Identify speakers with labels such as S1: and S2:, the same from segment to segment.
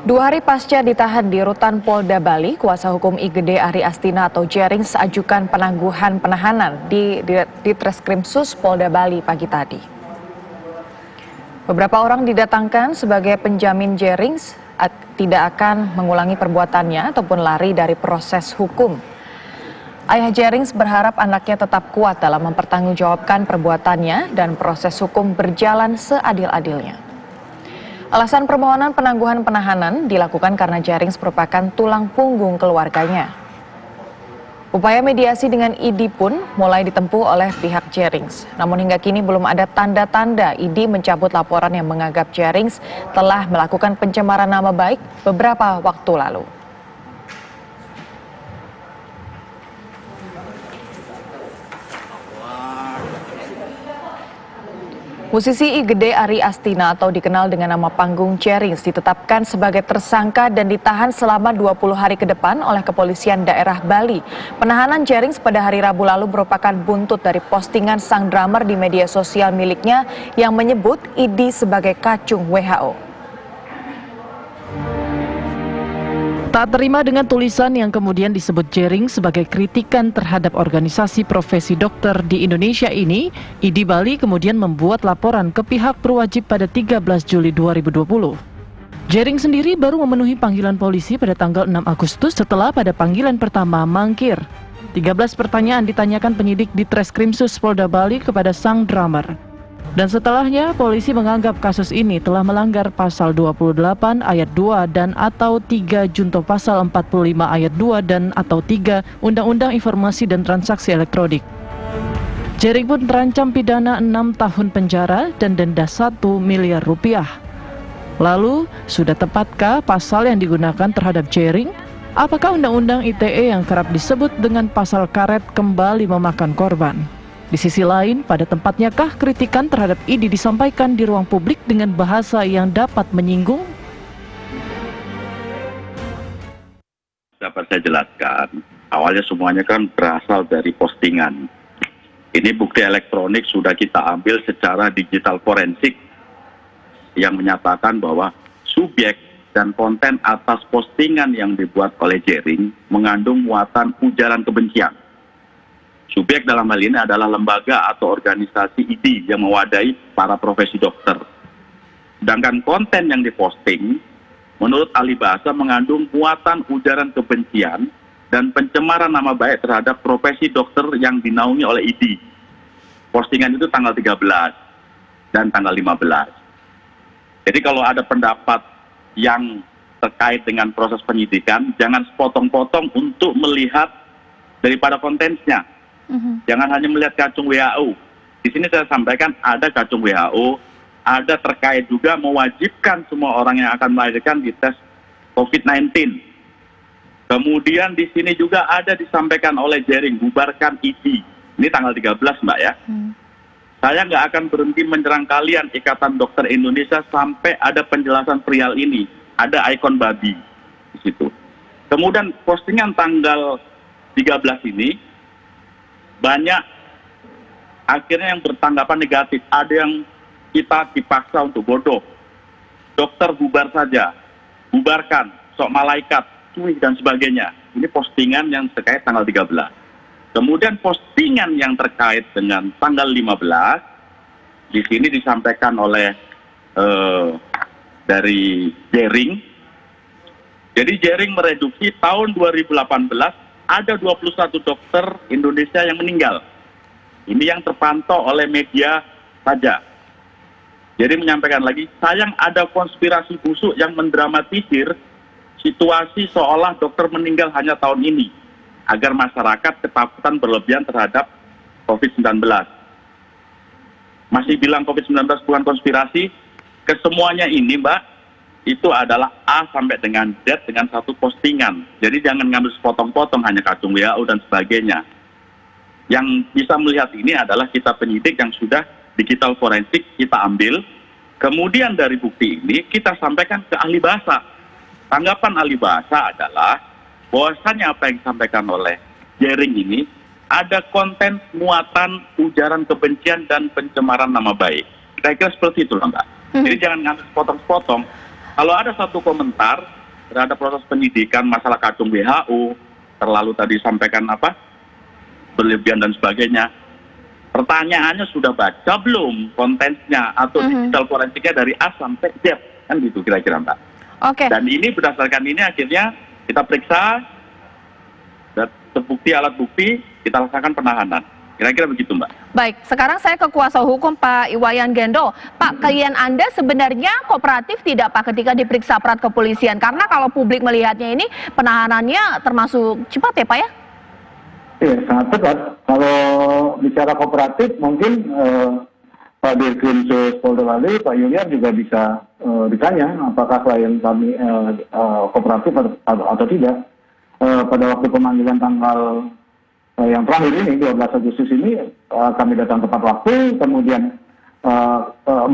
S1: 2 hari pasca ditahan di Rutan Polda Bali, kuasa hukum IGD Ari Astina atau Jerings ajukan penangguhan penahanan di Treskrimsus Polda Bali pagi tadi. Beberapa orang didatangkan sebagai penjamin Jerings tidak akan mengulangi perbuatannya ataupun lari dari proses hukum. Ayah Jerings berharap anaknya tetap kuat dalam mempertanggungjawabkan perbuatannya dan proses hukum berjalan seadil-adilnya. Alasan permohonan penangguhan penahanan dilakukan karena Jerings merupakan tulang punggung keluarganya. Upaya mediasi dengan ID pun mulai ditempuh oleh pihak Jerings. Namun hingga kini belum ada tanda-tanda ID mencabut laporan yang menganggap Jerings telah melakukan pencemaran nama baik beberapa waktu lalu. Musisi IGD Ari Astina atau dikenal dengan nama panggung Jerings ditetapkan sebagai tersangka dan ditahan selama 20 hari ke depan oleh Kepolisian Daerah Bali. Penahanan Jerings pada hari Rabu lalu merupakan buntut dari postingan sang drummer di media sosial miliknya yang menyebut ID sebagai kacung WHO.
S2: Tak terima dengan tulisan yang kemudian disebut Jerings sebagai kritikan terhadap organisasi profesi dokter di Indonesia ini, ID Bali kemudian membuat laporan ke pihak berwajib pada 13 Juli 2020. Jerings sendiri baru memenuhi panggilan polisi pada tanggal 6 Agustus setelah pada panggilan pertama mangkir. 13 pertanyaan ditanyakan penyidik di Treskrimsus Polda Bali kepada sang drummer. Dan setelahnya, polisi menganggap kasus ini telah melanggar pasal 28 ayat 2 dan atau 3 junto pasal 45 ayat 2 dan atau 3 Undang-Undang Informasi dan Transaksi Elektronik. Jerings pun terancam pidana 6 tahun penjara dan denda 1 miliar rupiah. Lalu, sudah tepatkah pasal yang digunakan terhadap Jerings? Apakah Undang-Undang ITE yang kerap disebut dengan pasal karet kembali memakan korban? Di sisi lain, pada tempatnyakah kritikan terhadap ID disampaikan di ruang publik dengan bahasa yang dapat menyinggung?
S3: Dapat saya jelaskan, awalnya semuanya kan berasal dari postingan. Ini bukti elektronik sudah kita ambil secara digital forensik yang menyatakan bahwa subjek dan konten atas postingan yang dibuat oleh Jerings mengandung muatan ujaran kebencian. Subjek dalam hal ini adalah lembaga atau organisasi ID yang mewadahi para profesi dokter. Sedangkan konten yang diposting, menurut ahli bahasa mengandung muatan ujaran kebencian dan pencemaran nama baik terhadap profesi dokter yang dinaungi oleh ID. Postingan itu tanggal 13 dan tanggal 15. Jadi kalau ada pendapat yang terkait dengan proses penyidikan, jangan sepotong-potong untuk melihat daripada kontennya. Jangan hanya melihat kacung WHO. Di sini saya sampaikan ada kacung WHO, ada terkait juga mewajibkan semua orang yang akan melahirkan dites COVID-19. Kemudian di sini juga ada disampaikan oleh Jerings, bubarkan ID. Ini tanggal 13 Mbak ya. Saya nggak akan berhenti menyerang kalian Ikatan Dokter Indonesia sampai ada penjelasan perihal ini. Ada ikon babi di situ. Kemudian postingan tanggal 13 ini banyak akhirnya yang bertanggapan negatif. Ada yang kita dipaksa untuk bodoh. Dokter bubar saja, bubarkan, sok malaikat, cuy dan sebagainya. Ini postingan yang terkait tanggal 13. Kemudian postingan yang terkait dengan tanggal 15, di sini disampaikan oleh dari Jerings. Jadi Jerings mereduksi tahun 2018 ada 21 dokter Indonesia yang meninggal. Ini yang terpantau oleh media saja. Jadi menyampaikan lagi, sayang ada konspirasi busuk yang mendramatisir situasi seolah dokter meninggal hanya tahun ini, agar masyarakat ketakutan berlebihan terhadap COVID-19. Masih bilang COVID-19 bukan konspirasi, kesemuanya ini Mbak, itu adalah A sampai dengan Z dengan satu postingan. Jadi jangan ngambil sepotong-potong hanya kacung WHO dan sebagainya. Yang bisa melihat ini adalah kita penyidik yang sudah digital forensik kita ambil. Kemudian dari bukti ini kita sampaikan ke ahli bahasa. Tanggapan ahli bahasa adalah bahwasannya apa yang disampaikan oleh Jerings ini ada konten muatan ujaran kebencian dan pencemaran nama baik. Saya kira seperti itu Mbak. Jadi jangan ngambil sepotong-sepotong. Kalau ada satu komentar terhadap proses penyidikan masalah kacung WHO, terlalu tadi sampaikan berlebihan dan sebagainya, pertanyaannya sudah baca belum kontennya atau digital forensiknya dari A sampai Z, kan gitu kira-kira Mbak.
S1: Oke.
S3: Dan ini berdasarkan ini akhirnya kita periksa, dan terbukti alat bukti, kita laksanakan penahanan. Kira-kira begitu Mbak.
S1: Baik, sekarang saya ke kuasa hukum Pak Iwayan Gendo. Pak, klien Anda sebenarnya kooperatif tidak Pak ketika diperiksa aparat kepolisian? Karena kalau publik melihatnya ini penahanannya termasuk cepat ya Pak ya?
S4: Iya, sangat cepat. Kalau bicara kooperatif mungkin Pak Dirkrimsus Polda Bali, Pak Yuliar juga bisa ditanya apakah klien kami kooperatif atau tidak. Pada waktu pemanggilan tanggal yang terakhir ini, 12 Agustus ini, kami datang tepat waktu, kemudian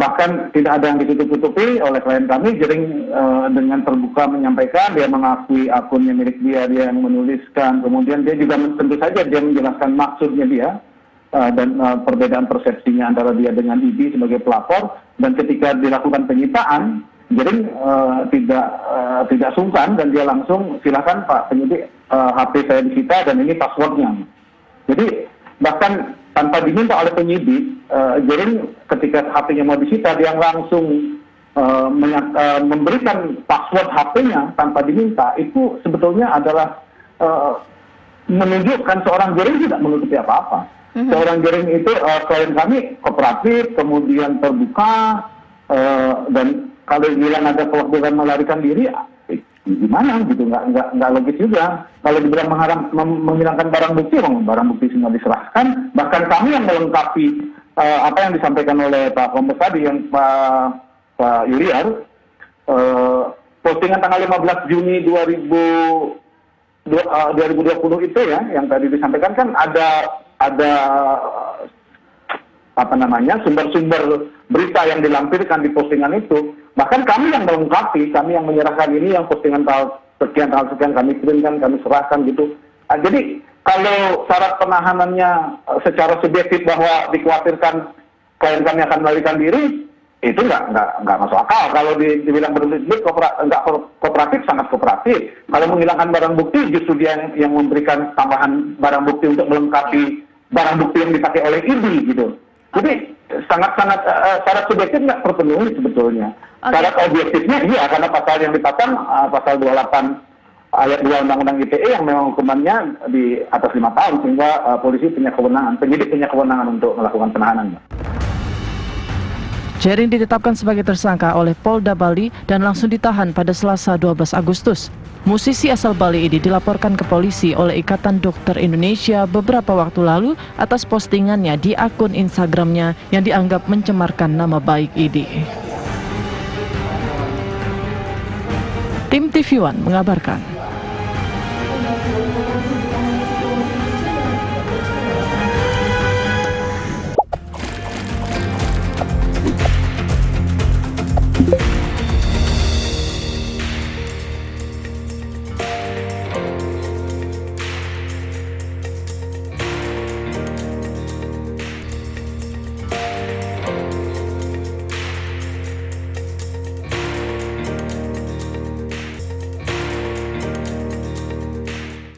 S4: bahkan tidak ada yang ditutup-tutupi oleh klien kami. Jering dengan terbuka menyampaikan, dia mengakui akunnya milik dia yang menuliskan, kemudian dia juga tentu saja dia menjelaskan maksudnya dia, dan perbedaan persepsinya antara dia dengan ID sebagai pelapor. Dan ketika dilakukan penyitaan, Jering tidak sungkan dan dia langsung, silakan Pak penyidik, HP saya disita dan ini passwordnya. Jadi bahkan tanpa diminta oleh penyidik, Jering ketika HP-nya mau disita, dia langsung memberikan password HP-nya tanpa diminta. Itu sebetulnya adalah menunjukkan seorang Jering tidak menutupi apa-apa. Seorang Jering itu, klien kami kooperatif, kemudian terbuka, dan kalau bilang ada kewajiban melarikan diri, gimana gitu, nggak logis juga. Kalau dibilang menghilangkan barang bukti semua diserahkan. Bahkan kami yang melengkapi apa yang disampaikan oleh Pak Kombes tadi, yang Pak Yuliar, postingan tanggal 15 Juni 2020 itu ya, yang tadi disampaikan kan ada sumber-sumber berita yang dilampirkan di postingan itu. Bahkan kami yang melengkapi, kami yang menyerahkan ini, yang postingan tanggal sekian kami kirimkan, kami serahkan gitu. Jadi kalau syarat penahanannya secara subjektif bahwa dikhawatirkan klien kami akan melarikan diri, itu nggak masuk akal. Kalau dibilang berbelit nggak kooperatif, sangat kooperatif. Kalau menghilangkan barang bukti, justru dia yang memberikan tambahan barang bukti untuk melengkapi barang bukti yang dipakai oleh ID gitu. Jadi sangat-sangat syarat subjektif nggak terpenuhi sebetulnya. Syarat objektifnya iya, karena pasal yang dipasang pasal 28 ayat 2 Undang-Undang ITE yang memang hukumannya di atas 5 tahun, sehingga polisi punya kewenangan, penyidik punya kewenangan untuk melakukan penahanan.
S2: Jering ditetapkan sebagai tersangka oleh Polda Bali dan langsung ditahan pada Selasa 12 Agustus. Musisi asal Bali ini dilaporkan ke polisi oleh Ikatan Dokter Indonesia beberapa waktu lalu atas postingannya di akun Instagramnya yang dianggap mencemarkan nama baik ID. Tim TV One mengabarkan.